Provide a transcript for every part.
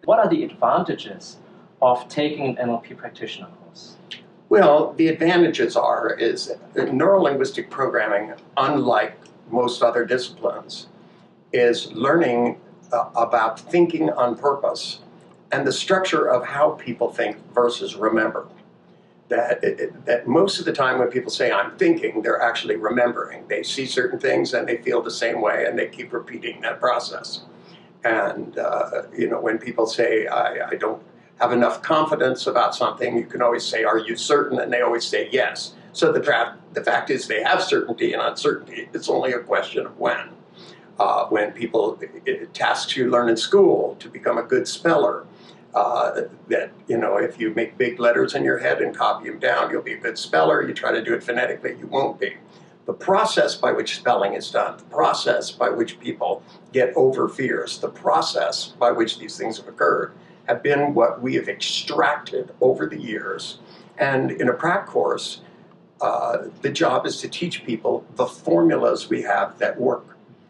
What are the advantages of taking an NLP practitioner course? Well, the advantages is that neurolinguistic programming, unlike most other disciplines, is learning about thinking on purpose and the structure of how people think versus remember. That most of the time when people say I'm thinking, they're actually remembering. They see certain things and they feel the same way and they keep repeating that process. And when people say I don't have enough confidence about something, you can always say, are you certain? And they always say yes. So the fact is they have certainty and uncertainty. It's only a question of when. When people, tasks you learn in school to become a good speller, that, if you make big letters in your head and copy them down, you'll be a good speller. You try to do it phonetically, you won't be. The process by which spelling is done, the process by which people get over fears, the process by which these things have occurred, have been what we have extracted over the years. And in a prac course, the job is to teach people the formulas we have that work.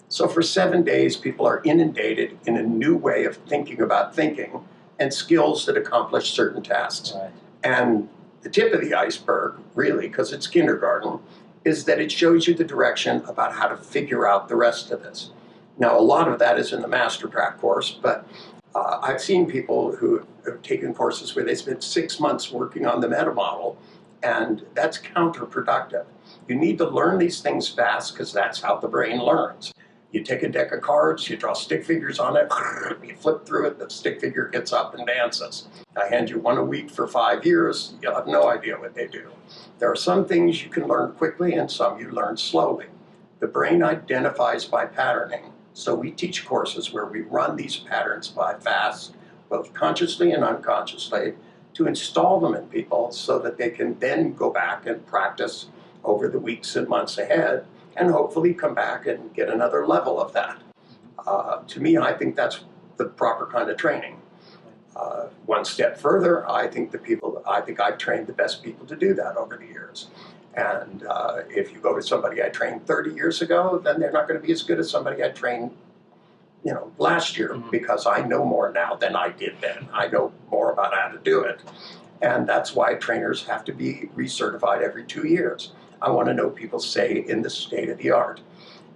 So for 7 days, people are inundated in a new way of thinking about thinking and skills that accomplish certain tasks. Right. And the tip of the iceberg, really, because it's kindergarten, is that it shows you the direction about how to figure out the rest of this. Now, a lot of that is in the Master Prac course, but I've seen people who have taken courses where they spent 6 months working on the meta model, and that's counterproductive. You need to learn these things fast because that's how the brain learns. You take a deck of cards, you draw stick figures on it, you flip through it, the stick figure gets up and dances. I hand you one a week for 5 years, you'll have no idea what they do. There are some things you can learn quickly and some you learn slowly. The brain identifies by patterning, so we teach courses where we run these patterns by fast, both consciously and unconsciously, to install them in people so that they can then go back and practice over the weeks and months ahead, and hopefully come back and get another level of that. To me, I think that's the proper kind of training. One step further, I think I've trained the best people to do that over the years. And if you go to somebody I trained 30 years ago, then they're not going to be as good as somebody I trained, last year, because I know more now than I did then. I know more about how to do it. And that's why trainers have to be recertified every 2 years. I want to know people say in the state of the art.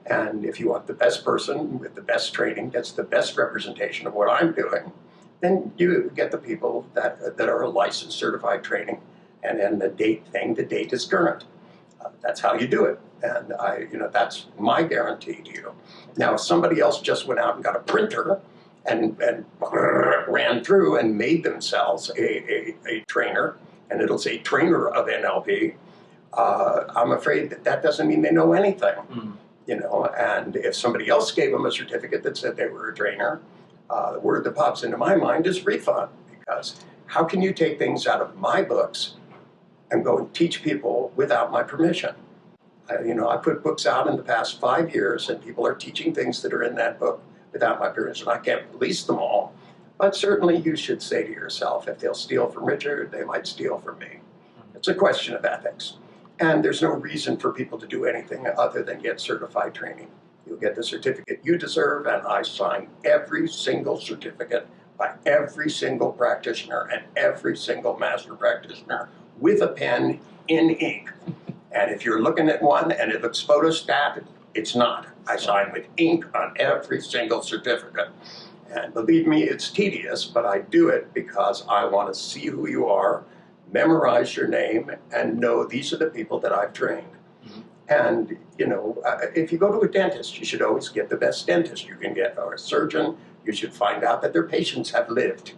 And if you want the best person with the best training, that's the best representation of what I'm doing, then you get the people that are a licensed certified training. And then the date is current. That's how you do it. And that's my guarantee to you. Now, if somebody else just went out and got a printer and ran through and made themselves a trainer, and it'll say trainer of NLP, I'm afraid that doesn't mean they know anything. And if somebody else gave them a certificate that said they were a trainer, the word that pops into my mind is refund, because how can you take things out of my books and go and teach people without my permission? I put books out in the past 5 years, and people are teaching things that are in that book without my permission. I can't release them all, but certainly you should say to yourself, if they'll steal from Richard, they might steal from me. It's a question of ethics. And there's no reason for people to do anything other than get certified training. You'll get the certificate you deserve, and I sign every single certificate by every single practitioner and every single master practitioner with a pen in ink. And if you're looking at one and it looks photostat, it's not. I sign with ink on every single certificate. And believe me, it's tedious, but I do it because I want to see who you are, memorize your name, and know these are the people that I've trained. And, if you go to a dentist, you should always get the best dentist you can get, or a surgeon. You should find out that their patients have lived.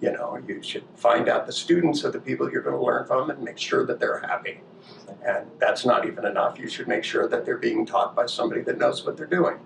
You should find out the students of the people you're going to learn from and make sure that they're happy. And that's not even enough. You should make sure that they're being taught by somebody that knows what they're doing.